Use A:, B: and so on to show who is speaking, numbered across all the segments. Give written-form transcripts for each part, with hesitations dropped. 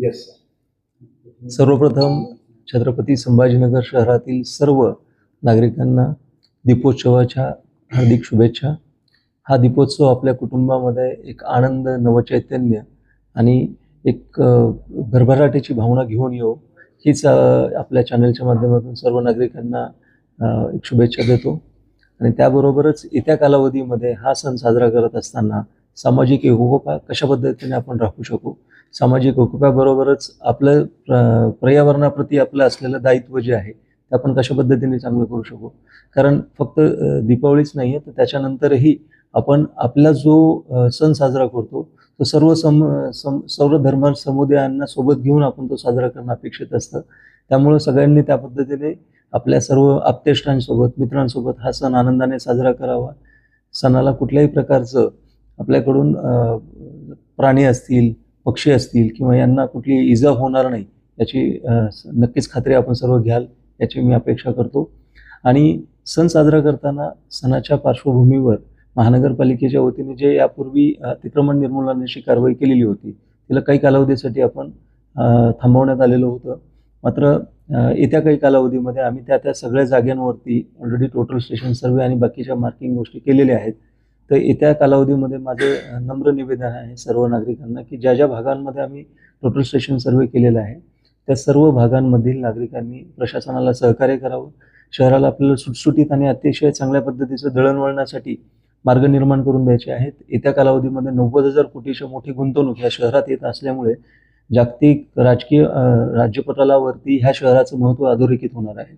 A: Yes
B: सर्वप्रथम छत्रपती संभाजीनगर शहरातील सर्व नागरिकांना दीपोत्सवाच्या हार्दिक शुभेच्छा. हा दीपोत्सव आपल्या कुटुंबामध्ये एक आनंद, नवचैतन्य आणि एक भरभराटीची भावना घेऊन येऊ, हीच आपल्या चॅनलच्या माध्यमातून सर्व नागरिकांना एक शुभेच्छा देतो. आणि त्याबरोबरच येत्या कालावधीमध्ये हा सण साजरा करत असताना सामाजिक एकोपा कशा पद्धतीने आपण राखू शकू, सामाजिक एकोप्याबरोबरच आपलं पर्यावरणाप्रती आपलं असलेलं दायित्व जे आहे ते आपण कशा पद्धतीने चांगलं करू शकू. कारण फक्त दीपावलीच नाही आहे, तर त्याच्यानंतरही आपण आपला जो सण साजरा करतो तो सर्व धर्म समुदायांना सोबत घेऊन आपण तो साजरा करणं अपेक्षित असतं. त्यामुळे सगळ्यांनी त्या पद्धतीने आपल्या सर्व आप्तेष्टांसोबत, मित्रांसोबत हा सण आनंदाने साजरा करावा. सणाला कुठल्याही प्रकारचं आपल्याकडून प्राणी असतील, पक्षी असतील किंवा यांना कुठली इजा होणार नाही याची नक्कीच खात्री आपण सर्व घ्याल याची मी अपेक्षा करतो. आणि सण साजरा करताना सणाच्या पार्श्वभूमीवर महानगरपालिकेच्या वतीने जे यापूर्वी अतिक्रमण निर्मूलनाची कारवाई केलेली होती तिला काही कालावधीसाठी आपण थांबवण्यात आलेलं होतं. मात्र येत्या काही कालावधीमध्ये आम्ही त्या सगळ्या जागांवरती ऑलरेडी टोटल स्टेशन सर्वे आणि बाकीच्या मार्किंग गोष्टी केलेल्या आहेत. तर येत्या कालावधीमध्ये माझं नम्र निवेदन आहे सर्व नागरिकांना की ज्या ज्या भागांमध्ये आम्ही टोटल स्टेशन सर्वे केलेला आहे त्या सर्व भागांमधील नागरिकांनी प्रशासनाला सहकार्य करावं. शहराला आपल्याला सुटसुटीत आणि अतिशय चांगल्या पद्धतीचं दळणवळणासाठी मार्ग निर्माण करून द्यायचे आहेत. येत्या कालावधीमध्ये 90,000 कोटीची मोठी गुंतवणूक या शहरात येत असल्यामुळे जागतिक राजकीय राज्यपटलावरती ह्या शहराचं महत्त्व अधोरेखित होणार आहे.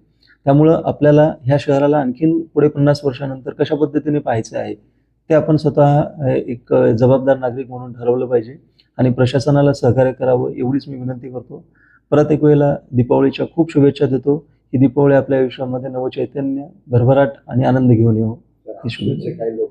B: त्यामुळं आपल्याला ह्या शहराला आणखीन पुढे 50 वर्षानंतर कशा पद्धतीने पाहायचं आहे ते आपण स्वतः एक जबाबदार नागरिक म्हणून ठरवलं पाहिजे आणि प्रशासनाला सहकार्य करावं एवढीच मी विनंती करतो. परत एक वेळेला दीपावलीच्या खूप शुभेच्छा देतो. ही दीपावली आपल्या आयुष्यामध्ये नवचैतन्य, भरभराट आणि आनंद घेऊन येऊ ही शुभेच्छा.
A: काही लोक